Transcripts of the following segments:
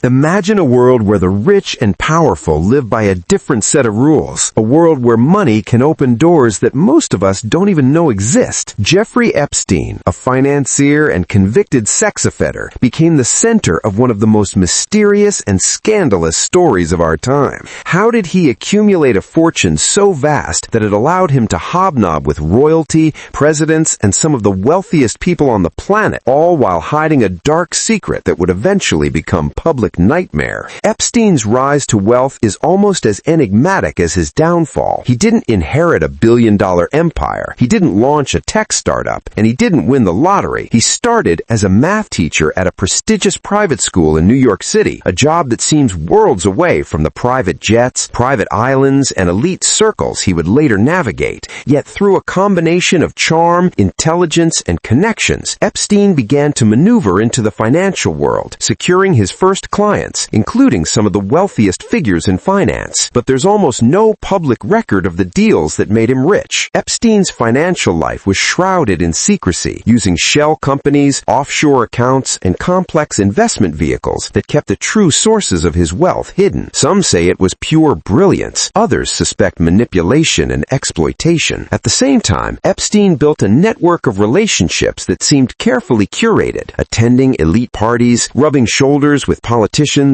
Imagine a world where the rich and powerful live by a different set of rules. A world where money can open doors that most of us don't even know exist. Jeffrey Epstein, a financier and convicted sex offender, became the center of one of the most mysterious and scandalous stories of our time. How did he accumulate a fortune so vast that it allowed him to hobnob with royalty, presidents, and some of the wealthiest people on the planet, all while hiding a dark secret that would eventually become public nightmare? Epstein's rise to wealth is almost as enigmatic as his downfall. He didn't inherit a billion-dollar empire. He didn't launch a tech startup, and he didn't win the lottery. He started as a math teacher at a prestigious private school in New York City, a job that seems worlds away from the private jets, private islands, and elite circles he would later navigate. Yet through a combination of charm, intelligence, and connections, Epstein began to maneuver into the financial world, securing his first clients, including some of the wealthiest figures in finance. But there's almost no public record of the deals that made him rich. Epstein's financial life was shrouded in secrecy, using shell companies, offshore accounts, and complex investment vehicles that kept the true sources of his wealth hidden. Some say it was pure brilliance. Others suspect manipulation and exploitation. At the same time, Epstein built a network of relationships that seemed carefully curated, attending elite parties, rubbing shoulders with politicians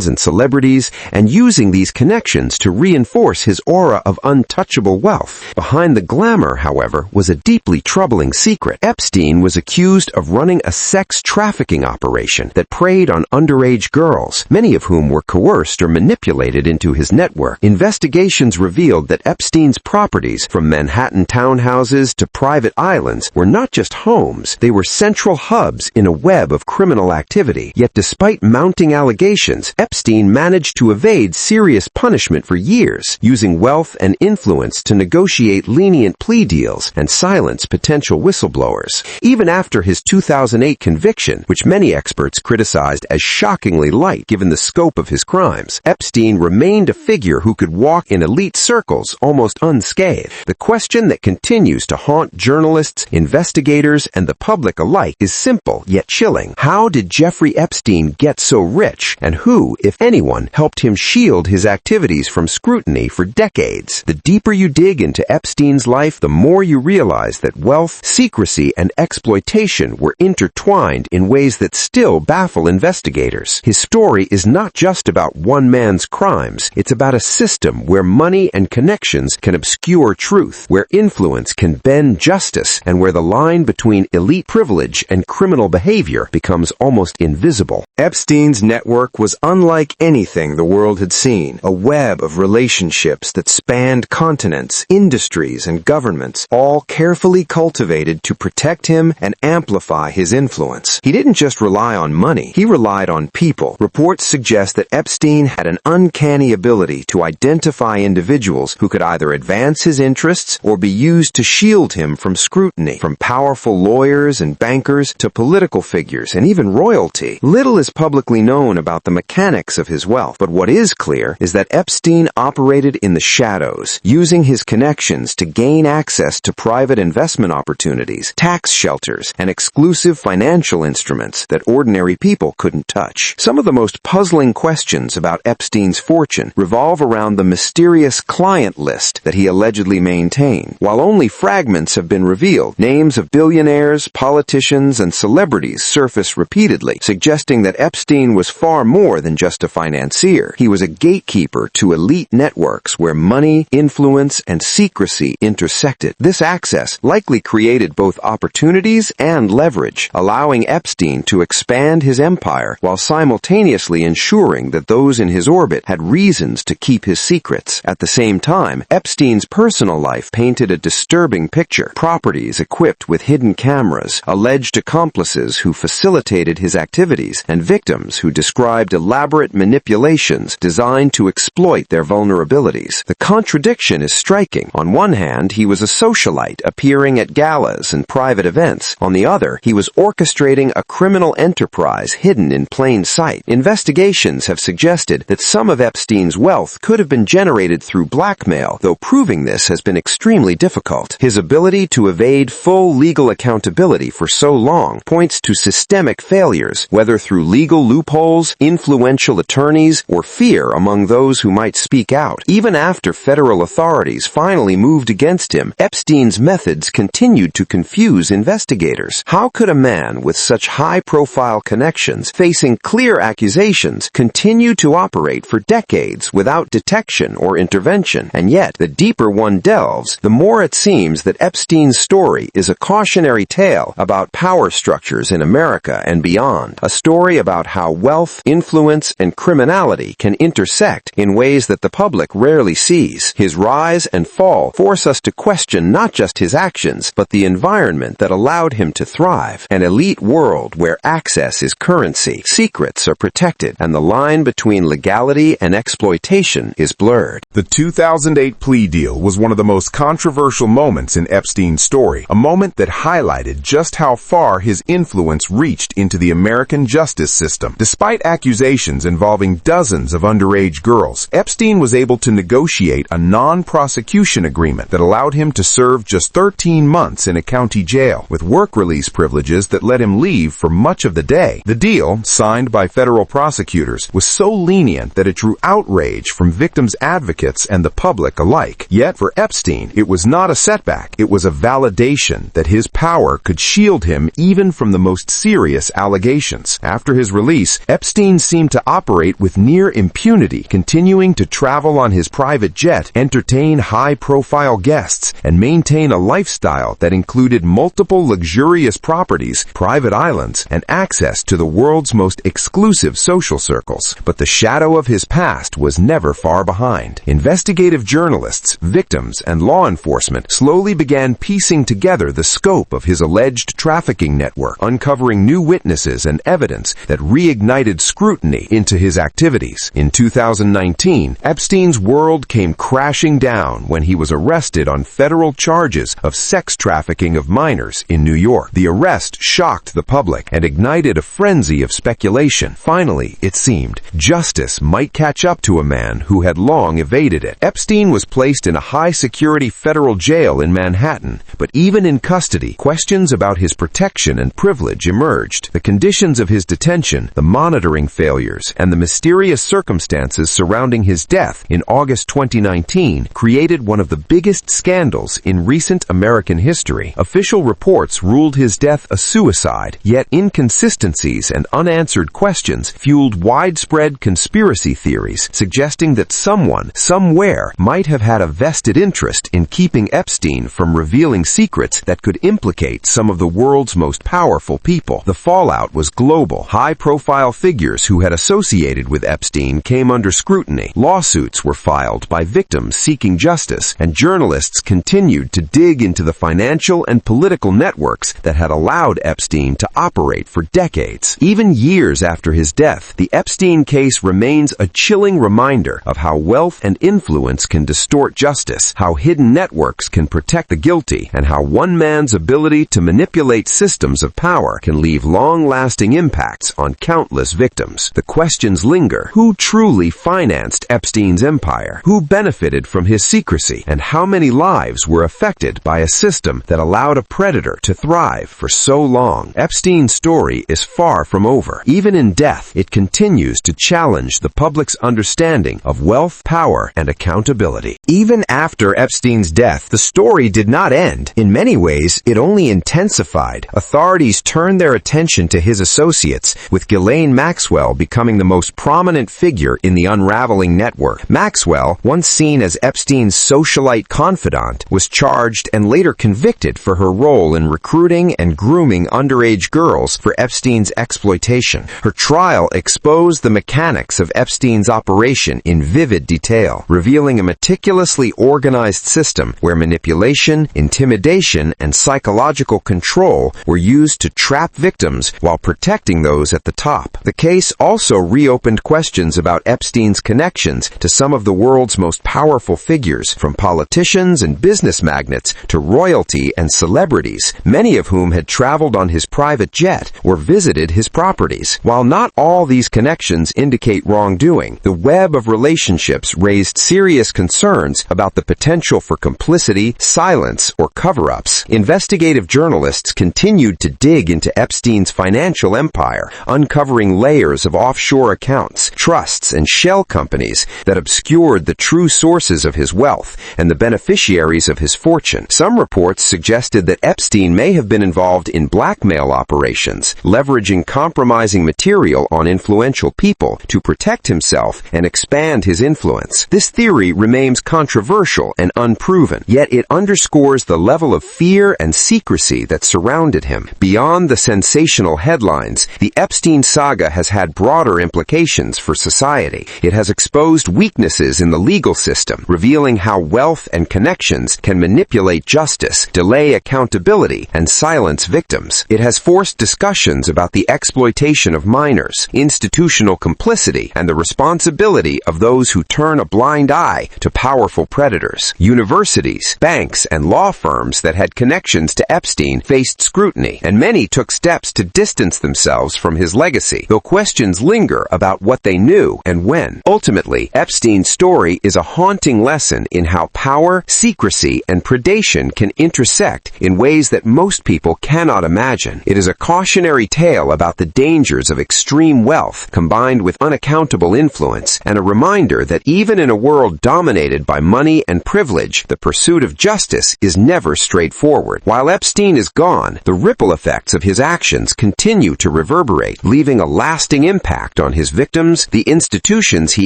and celebrities, and using these connections to reinforce his aura of untouchable wealth. Behind the glamour, however, was a deeply troubling secret. Epstein was accused of running a sex trafficking operation that preyed on underage girls, many of whom were coerced or manipulated into his network. Investigations revealed that Epstein's properties, from Manhattan townhouses to private islands, were not just homes. They were central hubs in a web of criminal activity. Yet despite mounting allegations, Epstein managed to evade serious punishment for years, using wealth and influence to negotiate lenient plea deals and silence potential whistleblowers. Even after his 2008 conviction, which many experts criticized as shockingly light given the scope of his crimes, Epstein remained a figure who could walk in elite circles almost unscathed. The question that continues to haunt journalists, investigators, and the public alike is simple yet chilling. How did Jeffrey Epstein get so rich, and who, if anyone, helped him shield his activities from scrutiny for decades? The deeper you dig into Epstein's life, the more you realize that wealth, secrecy, and exploitation were intertwined in ways that still baffle investigators. His story is not just about one man's crimes. It's about a system where money and connections can obscure truth, where influence can bend justice, and where the line between elite privilege and criminal behavior becomes almost invisible. Epstein's network was unlike anything the world had seen, a web of relationships that spanned continents, industries, and governments, all carefully cultivated to protect him and amplify his influence. He didn't just rely on money, he relied on people. Reports suggest that Epstein had an uncanny ability to identify individuals who could either advance his interests or be used to shield him from scrutiny, from powerful lawyers and bankers to political figures and even royalty. Little is publicly known about the mechanics of his wealth, but what is clear is that Epstein operated in the shadows, using his connections to gain access to private investment opportunities, tax shelters, and exclusive financial instruments that ordinary people couldn't touch. Some of the most puzzling questions about Epstein's fortune revolve around the mysterious client list that he allegedly maintained. While only fragments have been revealed, names of billionaires, politicians, and celebrities surface repeatedly, suggesting that Epstein was far more than just a financier. He was a gatekeeper to elite networks where money, influence, and secrecy intersected. This access likely created both opportunities and leverage, allowing Epstein to expand his empire while simultaneously ensuring that those in his orbit had reasons to keep his secrets. At the same time, Epstein's personal life painted a disturbing picture. Properties equipped with hidden cameras, alleged accomplices who facilitated his activities, and victims who described elaborate manipulations designed to exploit their vulnerabilities. The contradiction is striking. On one hand, he was a socialite appearing at galas and private events. On the other, he was orchestrating a criminal enterprise hidden in plain sight. Investigations have suggested that some of Epstein's wealth could have been generated through blackmail, though proving this has been extremely difficult. His ability to evade full legal accountability for so long points to systemic failures, whether through legal loopholes, influential attorneys or fear among those who might speak out. Even after federal authorities finally moved against him, Epstein's methods continued to confuse investigators. How could a man with such high-profile connections, facing clear accusations, continue to operate for decades without detection or intervention? And yet, the deeper one delves, the more it seems that Epstein's story is a cautionary tale about power structures in America and beyond. A story about how wealth, influence, and criminality can intersect in ways that the public rarely sees. His rise and fall force us to question not just his actions, but the environment that allowed him to thrive. An elite world where access is currency, secrets are protected, and the line between legality and exploitation is blurred. The 2008 plea deal was one of the most controversial moments in Epstein's story, a moment that highlighted just how far his influence reached into the American justice system. Despite accusations involving dozens of underage girls, Epstein was able to negotiate a non-prosecution agreement that allowed him to serve just 13 months in a county jail, with work release privileges that let him leave for much of the day. The deal, signed by federal prosecutors, was so lenient that it drew outrage from victims' advocates and the public alike. Yet, for Epstein, it was not a setback. It was a validation that his power could shield him even from the most serious allegations. After his release, Epstein seemed to operate with near impunity, continuing to travel on his private jet, entertain high-profile guests, and maintain a lifestyle that included multiple luxurious properties, private islands, and access to the world's most exclusive social circles. But the shadow of his past was never far behind. Investigative journalists, victims, and law enforcement slowly began piecing together the scope of his alleged trafficking network, uncovering new witnesses and evidence that reignited scrutiny into his activities. In 2019, Epstein's world came crashing down when he was arrested on federal charges of sex trafficking of minors in New York. The arrest shocked the public and ignited a frenzy of speculation. Finally, it seemed, justice might catch up to a man who had long evaded it. Epstein was placed in a high-security federal jail in Manhattan, but even in custody, questions about his protection and privilege emerged. The conditions of his detention, the monitoring failures, and the mysterious circumstances surrounding his death in August 2019 created one of the biggest scandals in recent American history. Official reports ruled his death a suicide, yet inconsistencies and unanswered questions fueled widespread conspiracy theories, suggesting that someone, somewhere, might have had a vested interest in keeping Epstein from revealing secrets that could implicate some of the world's most powerful people. The fallout was global. High-profile figures who had associated with Epstein came under scrutiny. Lawsuits were filed by victims seeking justice, and journalists continued to dig into the financial and political networks that had allowed Epstein to operate for decades. Even years after his death, the Epstein case remains a chilling reminder of how wealth and influence can distort justice, how hidden networks can protect the guilty, and how one man's ability to manipulate systems of power can leave long-lasting impacts on countless victims. The questions linger. Who truly financed Epstein's empire? Who benefited from his secrecy? And how many lives were affected by a system that allowed a predator to thrive for so long? Epstein's story is far from over. Even in death, it continues to challenge the public's understanding of wealth, power, and accountability. Even after Epstein's death, the story did not end. In many ways, it only intensified. Authorities turned their attention to his associates, with Ghislaine Maxwell becoming the most prominent figure in the unraveling network. Maxwell, once seen as Epstein's socialite confidant, was charged and later convicted for her role in recruiting and grooming underage girls for Epstein's exploitation. Her trial exposed the mechanics of Epstein's operation in vivid detail, revealing a meticulously organized system where manipulation, intimidation, and psychological control were used to trap victims while protecting those at the top. The case also reopened questions about Epstein's connections to some of the world's most powerful figures, from politicians and business magnates to royalty and celebrities, many of whom had traveled on his private jet or visited his properties. While not all these connections indicate wrongdoing, the web of relationships raised serious concerns about the potential for complicity, silence, or cover-ups. Investigative journalists continued to dig into Epstein's financial empire, uncovering layers layers of offshore accounts, trusts, and shell companies that obscured the true sources of his wealth and the beneficiaries of his fortune. Some reports suggested that Epstein may have been involved in blackmail operations, leveraging compromising material on influential people to protect himself and expand his influence. This theory remains controversial and unproven, yet it underscores the level of fear and secrecy that surrounded him. Beyond the sensational headlines, the Epstein saga has had broader implications for society. It has exposed weaknesses in the legal system, revealing how wealth and connections can manipulate justice, delay accountability, and silence victims. It has forced discussions about the exploitation of minors, institutional complicity, and the responsibility of those who turn a blind eye to powerful predators. Universities, banks, and law firms that had connections to Epstein faced scrutiny, and many took steps to distance themselves from his legacy, though questions linger about what they knew and when. Ultimately, Epstein's story is a haunting lesson in how power, secrecy, and predation can intersect in ways that most people cannot imagine. It is a cautionary tale about the dangers of extreme wealth combined with unaccountable influence, and a reminder that even in a world dominated by money and privilege, the pursuit of justice is never straightforward. While Epstein is gone, the ripple effects of his actions continue to reverberate, leaving a lasting impact on his victims, the institutions he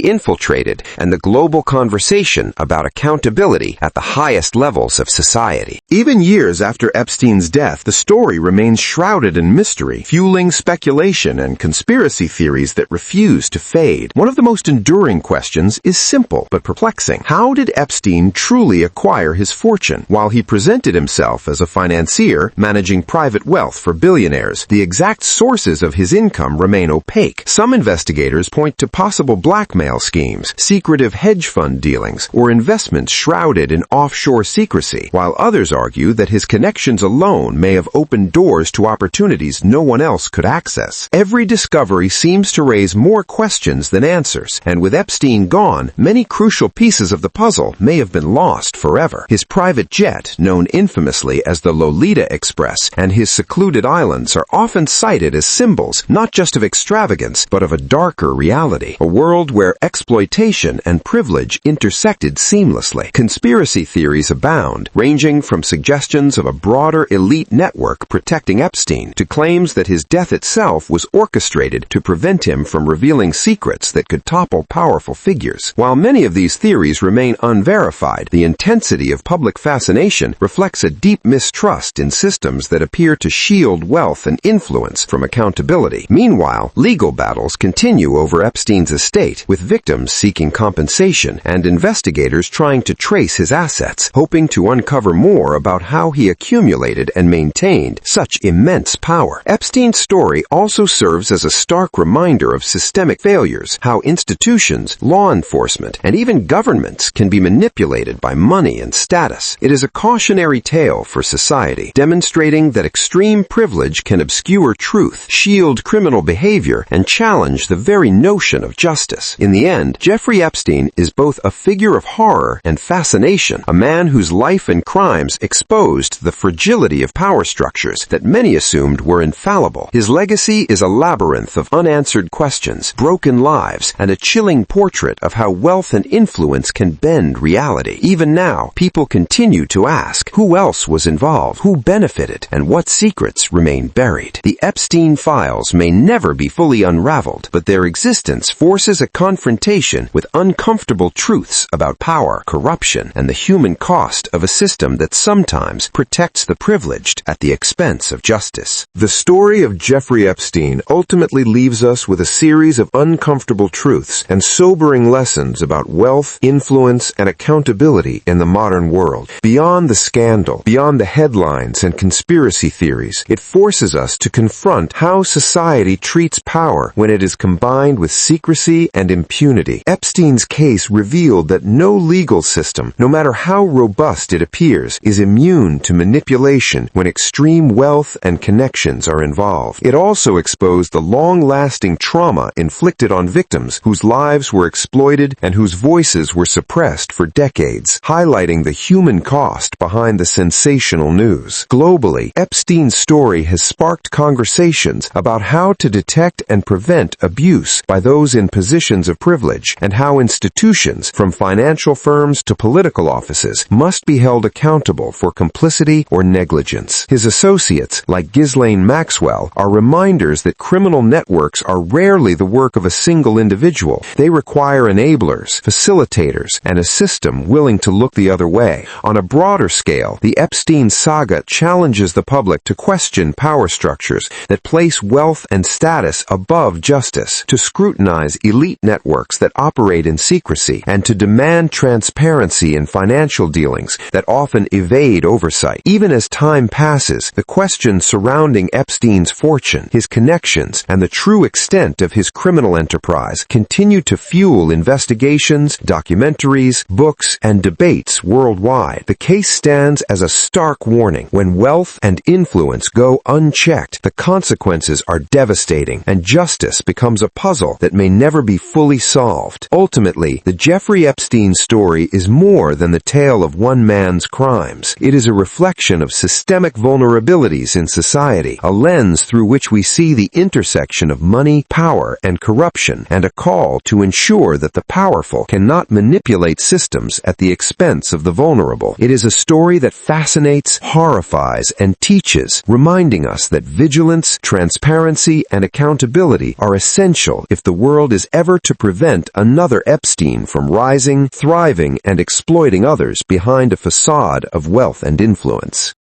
infiltrated, and the global conversation about accountability at the highest levels of society. Even years after Epstein's death, the story remains shrouded in mystery, fueling speculation and conspiracy theories that refuse to fade. One of the most enduring questions is simple but perplexing. How did Epstein truly acquire his fortune? While he presented himself as a financier, managing private wealth for billionaires, the exact sources of his income remain opaque. Some investigators point to possible blackmail schemes, secretive hedge fund dealings, or investments shrouded in offshore secrecy, while others argue that his connections alone may have opened doors to opportunities no one else could access. Every discovery seems to raise more questions than answers, and with Epstein gone, many crucial pieces of the puzzle may have been lost forever. His private jet, known infamously as the Lolita Express, and his secluded islands are often cited as symbols not just of extravagance, but of a darker reality, a world where exploitation and privilege intersected seamlessly. Conspiracy theories abound, ranging from suggestions of a broader elite network protecting Epstein to claims that his death itself was orchestrated to prevent him from revealing secrets that could topple powerful figures. While many of these theories remain unverified, the intensity of public fascination reflects a deep mistrust in systems that appear to shield wealth and influence from accountability. Meanwhile, legal battles continue over Epstein's estate, with victims seeking compensation and investigators trying to trace his assets, hoping to uncover more about how he accumulated and maintained such immense power. Epstein's story also serves as a stark reminder of systemic failures, how institutions, law enforcement, and even governments can be manipulated by money and status. It is a cautionary tale for society, demonstrating that extreme privilege can obscure truth, shield criminal behavior, and challenge the very notion of justice. In the end, Jeffrey Epstein is both a figure of horror and fascination, a man whose life and crimes exposed the fragility of power structures that many assumed were infallible. His legacy is a labyrinth of unanswered questions, broken lives, and a chilling portrait of how wealth and influence can bend reality. Even now, people continue to ask, who else was involved, who benefited, and what secrets remain buried? The Epstein Files may never be fully unraveled, but their existence forces a confrontation with uncomfortable truths about power, corruption, and the human cost of a system that sometimes protects the privileged at the expense of justice. The story of Jeffrey Epstein ultimately leaves us with a series of uncomfortable truths and sobering lessons about wealth, influence, and accountability in the modern world. Beyond the scandal, beyond the headlines and conspiracy theories, it forces us to confront how society treats power when it is combined with secrecy and impunity. Epstein's case revealed that no legal system, no matter how robust it appears, is immune to manipulation when extreme wealth and connections are involved. It also exposed the long-lasting trauma inflicted on victims whose lives were exploited and whose voices were suppressed for decades, highlighting the human cost behind the sensational news. Globally, Epstein's story has sparked conversations about how to detect and prevent abuse by those in positions of privilege, and how institutions, from financial firms to political offices, must be held accountable for complicity or negligence. His associates, like Ghislaine Maxwell, are reminders that criminal networks are rarely the work of a single individual. They require enablers, facilitators, and a system willing to look the other way. On a broader scale, the Epstein saga challenges the public to question power structures that place wealth and status above justice, to scrutinize elite networks that operate in secrecy, and to demand transparency in financial dealings that often evade oversight. Even as time passes, the questions surrounding Epstein's fortune, his connections, and the true extent of his criminal enterprise continue to fuel investigations, documentaries, books, and debates worldwide. The case stands as a stark warning. When wealth and influence go unchecked, the consequences are devastating, and justice becomes a puzzle that may never be fully solved. Ultimately, the Jeffrey Epstein story is more than the tale of one man's crimes. It is a reflection of systemic vulnerabilities in society, a lens through which we see the intersection of money, power, and corruption, and a call to ensure that the powerful cannot manipulate systems at the expense of the vulnerable. It is a story that fascinates, horrifies, and teaches, reminding us that vigilance, transparency, and accountability are essential if the world is ever to prevent another Epstein from rising, thriving, and exploiting others behind a facade of wealth and influence.